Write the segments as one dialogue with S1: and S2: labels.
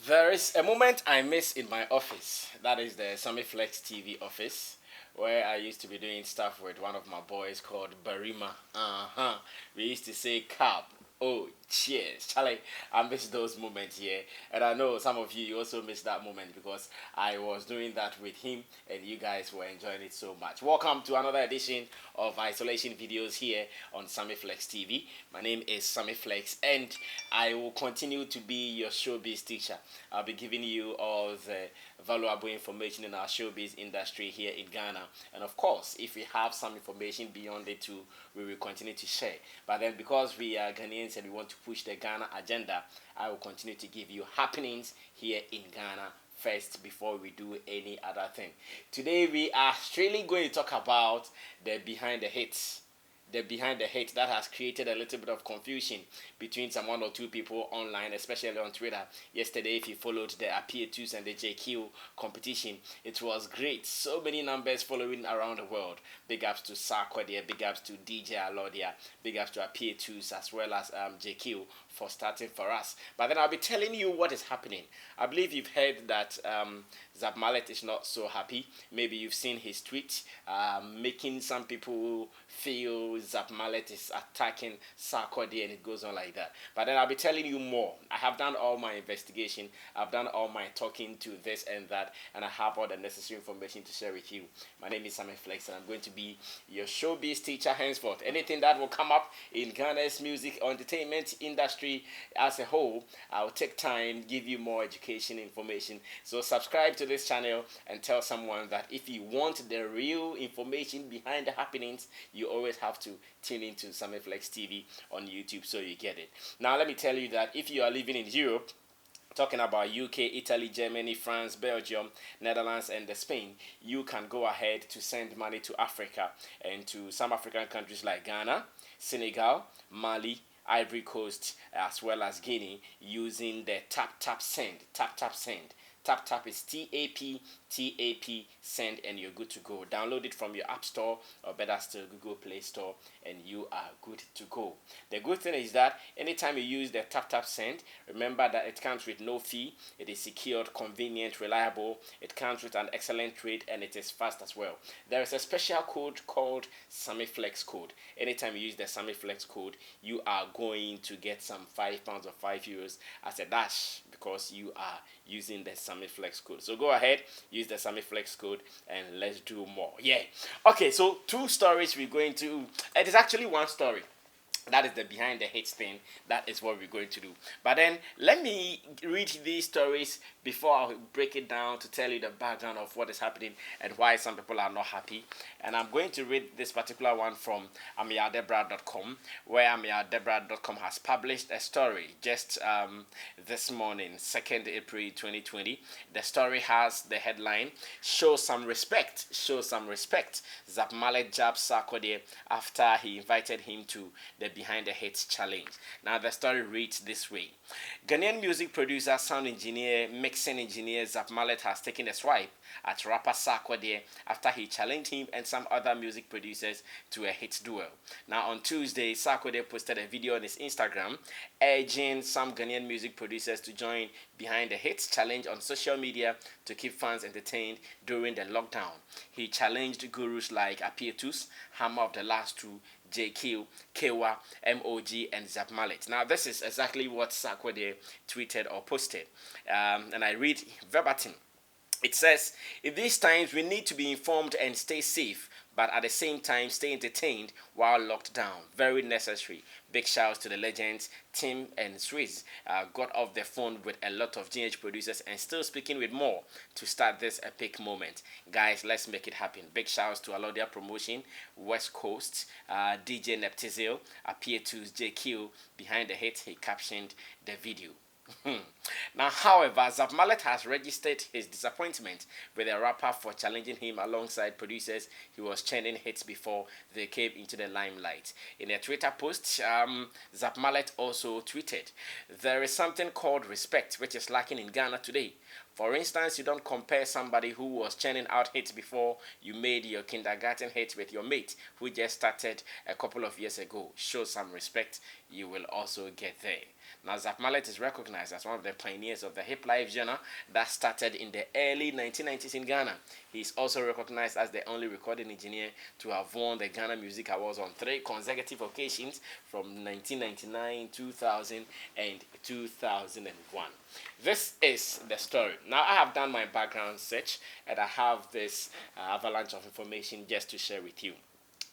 S1: There is a moment I miss in my office. That is the Sammy Flex TV office, where I used to be doing stuff with one of my boys called Barima. We used to say cap. Oh, cheers. Charlie, I miss those moments here. And I know some of you also miss that moment because I was doing that with him and you guys were enjoying it so much. Welcome to another edition of Isolation Videos here on Sammy Flex TV. My name is Sammy Flex and I will continue to be your showbiz teacher. I'll be giving you all the valuable information in our showbiz industry here in Ghana. And of course, if we have some information beyond it too, we will continue to share. But then because we are Ghanaians and we want to push the Ghana agenda, I will continue to give you happenings here in Ghana first before we do any other thing. Today we are strictly going to talk about the behind the hits. The behind the hit that has created a little bit of confusion between some one or two people online, especially on Twitter. Yesterday, if you followed the Appear 2s and the JQ competition, it was great. So many numbers following around the world. Big ups to Sarkodie, big ups to DJ Alodia, big ups to Appear 2s as well as JQ for starting for us. But then I'll be telling you what is happening. I believe you've heard that Zap Mallet is not so happy. Maybe you've seen his tweet making some people feel Zap Mallet is attacking Sarkodie and it goes on like that. But then I'll be telling you more. I have done all my investigation. I've done all my talking to this and that, and I have all the necessary information to share with you. My name is Sammy Flex, and I'm going to be your showbiz teacher henceforth. Anything that will come up in Ghana's music or entertainment industry as a whole, I'll take time, give you more education information. So subscribe to this channel and tell someone that if you want the real information behind the happenings, you always have to tune into Sammy Flex TV on YouTube so you get it. Now let me tell you that if you are living in Europe, talking about UK, Italy, Germany, France, Belgium, Netherlands, and Spain, you can go ahead to send money to Africa and to some African countries like Ghana, Senegal, Mali, Ivory Coast, as well as Guinea, using the Taptap Send. Taptap Send. Taptap is T-A-P-T-A-P Send, and you're good to go. Download it from your App Store or better still Google Play Store, and you are good to go. The good thing is that anytime you use the Taptap Send, remember that it comes with no fee. It is secured, convenient, reliable. It comes with an excellent rate, and it is fast as well. There is a special code called Sammy Flex code. Anytime you use the Sammy Flex code, you are going to get some £5 or €5 as a dash because you are using the Sammy Flex code. So go ahead, use the Sammy Flex code, and let's do more. Yeah. Okay, so two stories we're going to. It is actually one story. That is the behind the hits thing. That is what we're going to do. But then let me read these stories before I break it down to tell you the background of what is happening and why some people are not happy. And I'm going to read this particular one from amiadebra.com, where amiadebra.com has published a story just this morning, 2nd April 2020. The story has the headline, "Show some respect, show some respect. Zap Mallet jabs Sarkodie after he invited him to the Behind the Hits challenge." Now the story reads this way. Ghanaian music producer, sound engineer, mixing engineer Zap Mallet has taken a swipe at rapper Sarkodie after he challenged him and some other music producers to a hit duel. Now on Tuesday, Sarkodie posted a video on his Instagram urging some Ghanaian music producers to join Behind the Hits challenge on social media to keep fans entertained during the lockdown. He challenged gurus like Apietus, Hammer of the Last Two, JQ, Kewa, MOG, and Zap Mallet. Now, this is exactly what Sarkodie tweeted or posted. And I read verbatim. It says, "In these times, we need to be informed and stay safe, but at the same time, stay entertained while locked down. Very necessary. Big shouts to the legends. Tim and Swizz got off the phone with a lot of GH producers and still speaking with more to start this epic moment. Guys, let's make it happen. Big shouts to Alodia Promotion, West Coast, DJ Neptizil, Appear 2's JQ. Behind the hit," he captioned the video. Now, however, Zap Mallet has registered his disappointment with the rapper for challenging him alongside producers he was churning hits before they came into the limelight. In a Twitter post, Zap Mallet also tweeted, "There is something called respect which is lacking in Ghana today. For instance, you don't compare somebody who was churning out hits before you made your kindergarten hit with your mate who just started a couple of years ago. Show some respect, you will also get there." Now, Zap Mallet is recognized as one of the pioneers of the hip life genre that started in the early 1990s in Ghana. He is also recognized as the only recording engineer to have won the Ghana Music Awards on 3 consecutive occasions from 1999, 2000, and 2001. This is the story. Now, I have done my background search and I have this avalanche of information just to share with you.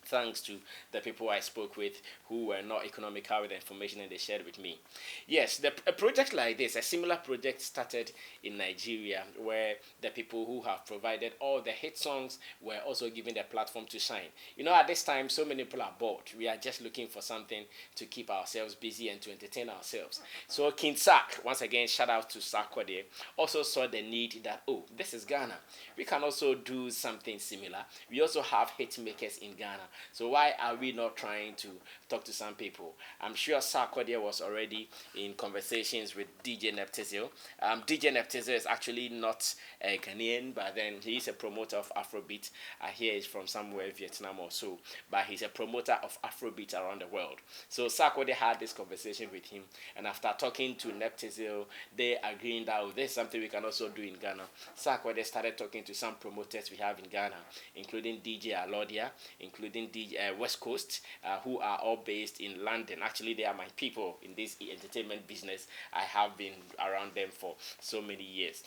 S1: Thanks to the people I spoke with who were not economical with the information and they shared with me. Yes, a project like this, a similar project started in Nigeria where the people who have provided all the hit songs were also given the platform to shine. You know, at this time, so many people are bored. We are just looking for something to keep ourselves busy and to entertain ourselves. So King Sark, once again, shout out to Sarkodie, also saw the need that, oh, this is Ghana. We can also do something similar. We also have hit makers in Ghana. So why are we not trying to talk to some people? I'm sure Sarkodie was already in conversations with DJ Neptizil. DJ Neptizil is actually not a Ghanaian, but then he is a promoter of Afrobeat. I hear he's from somewhere, Vietnam or so, but he's a promoter of Afrobeat around the world. So Sarkodie had this conversation with him, and after talking to Neptizil, they agreeing that there's something we can also do in Ghana. Sarkodie started talking to some promoters we have in Ghana, including DJ Alodia, including DJ West Coast, who are all based in London. Actually, they are my people in this entertainment business. I have been around them for so many years.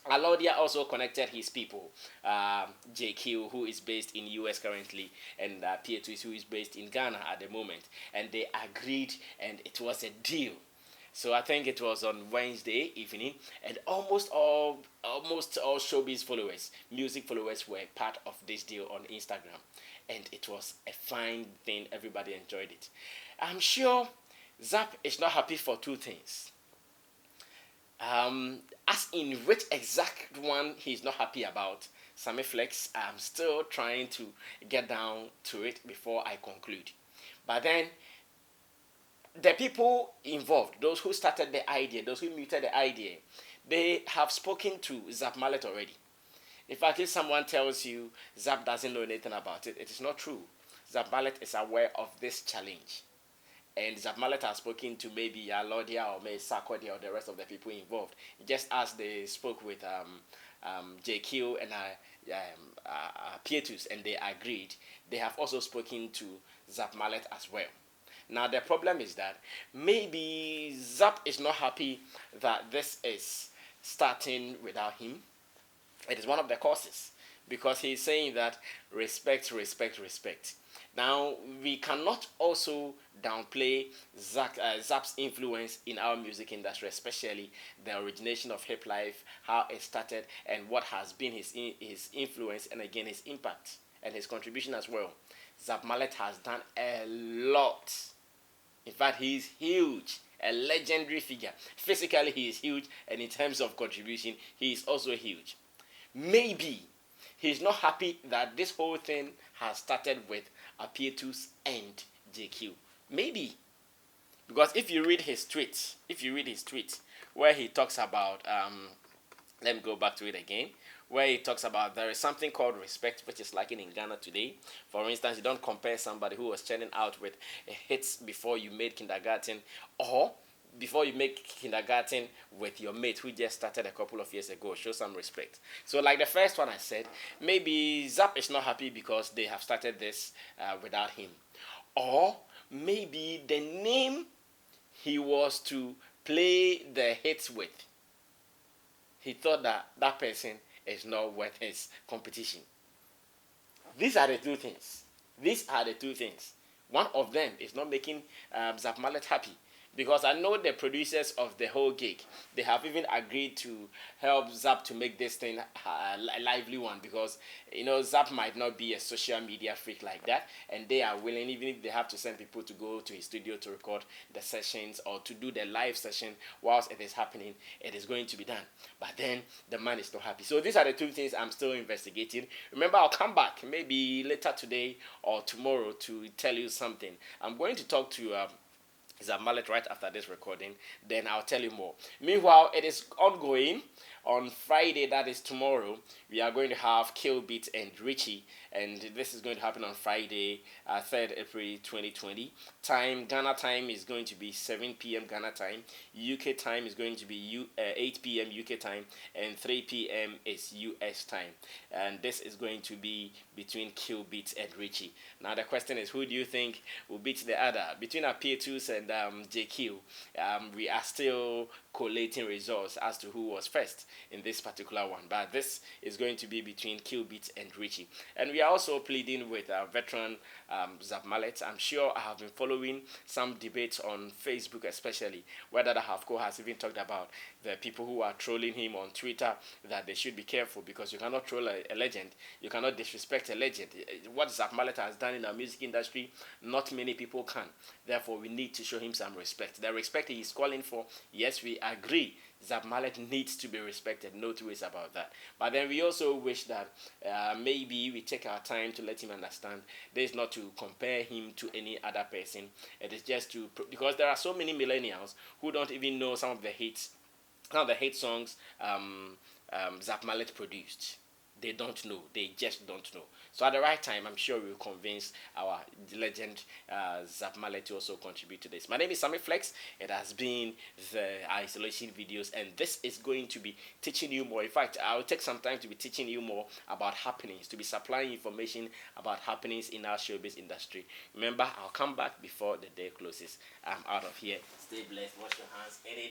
S1: Alodia also connected his people, JQ, who is based in US currently, and Pietus, who is based in Ghana at the moment. And they agreed, and it was a deal. So I think it was on Wednesday evening, and almost all showbiz followers, music followers, were part of this deal on Instagram, and it was a fine thing. Everybody enjoyed it. I'm sure Zapp is not happy for two things. As in which exact one he's not happy about, Sammy Flex, I'm still trying to get down to it before I conclude. But then, the people involved, those who started the idea, those who muted the idea, they have spoken to Zap Mallet already. In fact, if someone tells you Zapp doesn't know anything about it, it is not true. Zap Mallet is aware of this challenge. And Zap Mallet has spoken to maybe Alodia or maybe Sarkodie or the rest of the people involved. Just as they spoke with JQ and Pietus and they agreed, they have also spoken to Zap Mallet as well. Now, the problem is that maybe Zapp is not happy that this is starting without him. It is one of the causes because he's saying that respect, respect, respect. Now, we cannot also downplay Zapp's influence in our music industry, especially the origination of hip life, how it started, and what has been his influence and again his impact and his contribution as well. Zap Mallet has done a lot. In fact, he is huge, a legendary figure. Physically, he is huge, and in terms of contribution, he is also huge. Maybe he's not happy that this whole thing has started with Pietus and JQ. Maybe. Because if you read his tweets, where he talks about, let me go back to it again, where he talks about there is something called respect, which is lacking in Ghana today. For instance, you don't compare somebody who was churning out with hits before you made kindergarten, or before you make kindergarten with your mate who just started a couple of years ago. Show some respect. So like the first one I said, maybe Zapp is not happy because they have started this without him. Or maybe the name he was to play the hits with, he thought that that person is not worth his competition. These are the two things. One of them is not making Zap Mallet happy. Because I know the producers of the whole gig, they have even agreed to help Zapp to make this thing a lively one. Because, you know, Zapp might not be a social media freak like that. And they are willing, even if they have to send people to go to his studio to record the sessions or to do the live session whilst it is happening, it is going to be done. But then the man is not happy. So these are the two things I'm still investigating. Remember, I'll come back maybe later today or tomorrow to tell you something. I'm going to talk to Zap Mallet right after this recording, then I'll tell you more. Meanwhile, it is ongoing. On Friday, that is tomorrow, we are going to have Killbeat and Richie, and this is going to happen on Friday, 3rd April 2020. Time, Ghana time is going to be 7 p.m. Ghana time. UK time is going to be 8 p.m. UK time, and 3 p.m. is US time. And this is going to be between Killbeat and Richie. Now the question is, who do you think will beat the other? Between Apietus and JQ, we are still collating results as to who was first in this particular one. But this is going to be between Killbeat and Richie. And we are also pleading with our veteran Zap Mallet. I'm sure I have been following some debates on Facebook, especially where Dada Hafko has even talked about the people who are trolling him on Twitter, that they should be careful because you cannot troll a legend, you cannot disrespect a legend. What Zap Mallet has done in our music industry, not many people can. Therefore, we need to show him some respect. The respect he is calling for, yes, we agree. Zap Mallet needs to be respected, no two ways about that. But then we also wish that maybe we take our time to let him understand this is not to compare him to any other person. It is just to, because there are so many millennials who don't even know some of the hits, some of the hit songs Zap Mallet produced. They don't know. They just don't know. So at the right time, I'm sure we'll convince our legend Zap Mallet to also contribute to this. My name is Sammy Flex. It has been the isolation videos, and this is going to be teaching you more. In fact, I'll take some time to be teaching you more about happenings, to be supplying information about happenings in our showbiz industry. Remember, I'll come back before the day closes. I'm out of here. Stay blessed. Wash your hands.